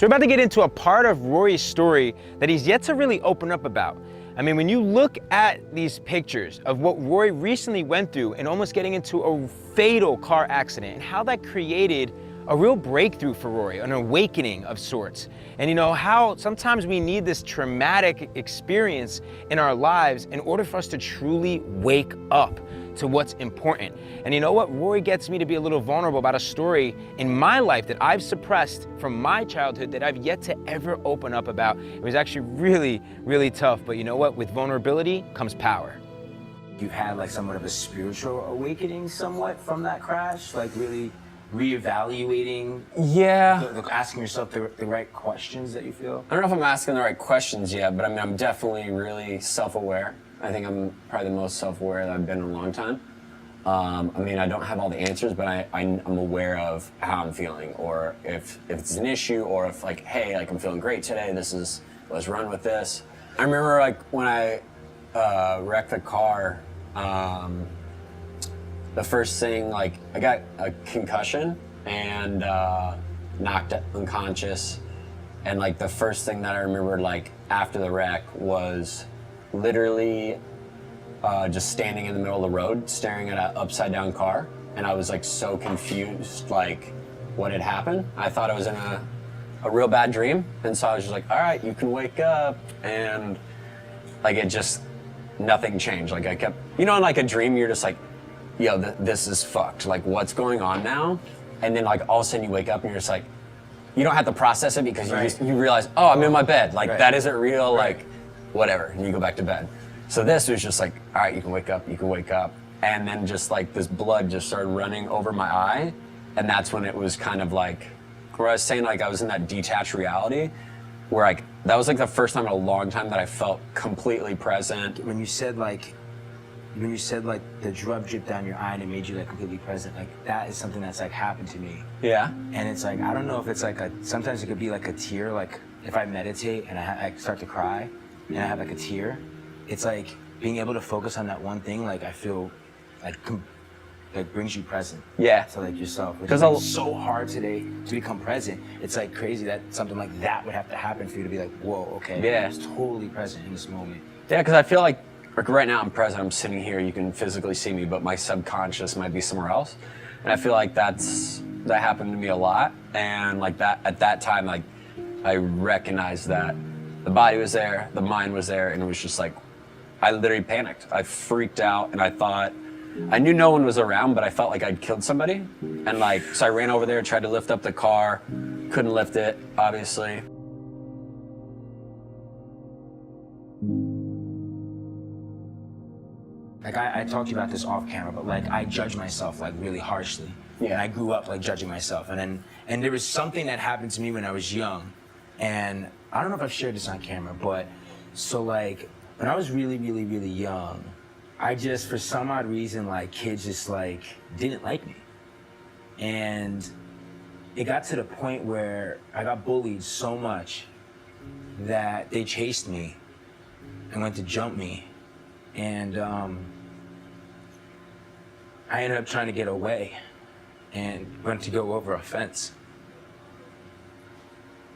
So we're about to get into a part of Rory's story that he's yet to really open up about. I mean, when you look at these pictures of what Rory recently went through and almost getting into a fatal car accident and how that created a real breakthrough for Rory, an awakening of sorts. And you know, how sometimes we need this traumatic experience in our lives in order for us to truly wake up to what's important. And you know what? Rory gets me to be a little vulnerable about a story in my life that I've suppressed from my childhood that I've yet to ever open up about. It was actually really, really tough. But you know what? With vulnerability comes power. You had like somewhat of a spiritual awakening somewhat from that crash, like really reevaluating, asking yourself the right questions that you feel? I don't know if I'm asking the right questions yet, but I mean, I'm definitely really self-aware. I think I'm probably the most self-aware that I've been in a long time. I mean, I don't have all the answers, but I'm aware of how I'm feeling, or if it's an issue, or if like, hey, like I'm feeling great today, let's run with this. I remember like when I wrecked the car, the first thing, like I got a concussion and knocked unconscious. And like the first thing that I remembered like after the wreck was literally just standing in the middle of the road, staring at an upside down car. And I was like so confused, like what had happened. I thought I was in a real bad dream. And so I was just like, all right, you can wake up. And like it just, nothing changed. Like I kept, you know, in like a dream, you're just like, yo, this is fucked. Like what's going on now? And then like all of a sudden you wake up and you're just like, you don't have to process it because you realize, oh, I'm in my bed. Like that isn't real, like whatever. And you go back to bed. So this was just like, all right, you can wake up, you can wake up. And then just like this blood just started running over my eye. And that's when it was kind of like, where I was saying like I was in that detached reality where like, that was like the first time in a long time that I felt completely present. When you said like the drug dripped down your eye and it made you like completely present, like that is something that's like happened to me. Yeah. And it's like, I don't know if it's like sometimes it could be like a tear, like if I meditate and I start to cry and I have like a tear, it's like being able to focus on that one thing, like I feel like brings you present. Yeah. To like yourself. Because it's so hard today to become present. It's like crazy that something like that would have to happen for you to be like, whoa, okay. Yeah. I'm totally present in this moment. Yeah, because I feel like right now I'm present, I'm sitting here, you can physically see me, but my subconscious might be somewhere else. And I feel like that happened to me a lot. And like that, at that time, like I recognized that the body was there, the mind was there, and it was just like, I literally panicked. I freaked out and I thought, I knew no one was around, but I felt like I'd killed somebody. And like, so I ran over there, tried to lift up the car, couldn't lift it, obviously. Like I talked to you about this off camera, but like I judge myself like really harshly. Yeah. And I grew up like judging myself. And there was something that happened to me when I was young. And I don't know if I've shared this on camera, but so like when I was really, really, really young, I just, for some odd reason, like kids just like didn't like me. And it got to the point where I got bullied so much that they chased me and went to jump me. And I ended up trying to get away and went to go over a fence.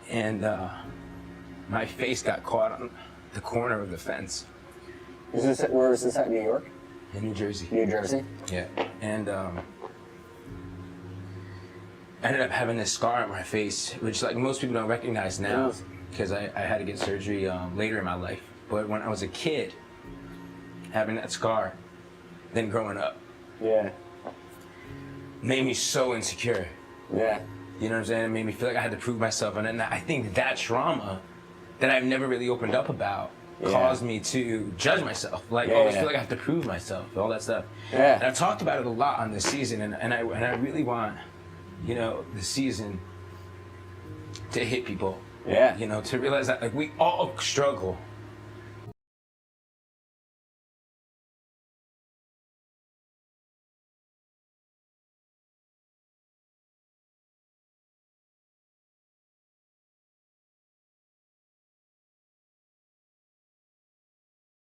And my face got caught on the corner of the fence. Where was this at, New York? In New Jersey. New Jersey? Yeah. And I ended up having this scar on my face, which like most people don't recognize now because I had to get surgery later in my life. But when I was a kid, having that scar, then growing up, made me so insecure. Yeah. You know what I'm saying? It made me feel like I had to prove myself. And then I think that trauma that I've never really opened up about caused me to judge myself. Like, always feel like I have to prove myself, all that stuff. Yeah. And I've talked about it a lot on this season, and I really want, you know, the season to hit people. Yeah. You know, to realize that like we all struggle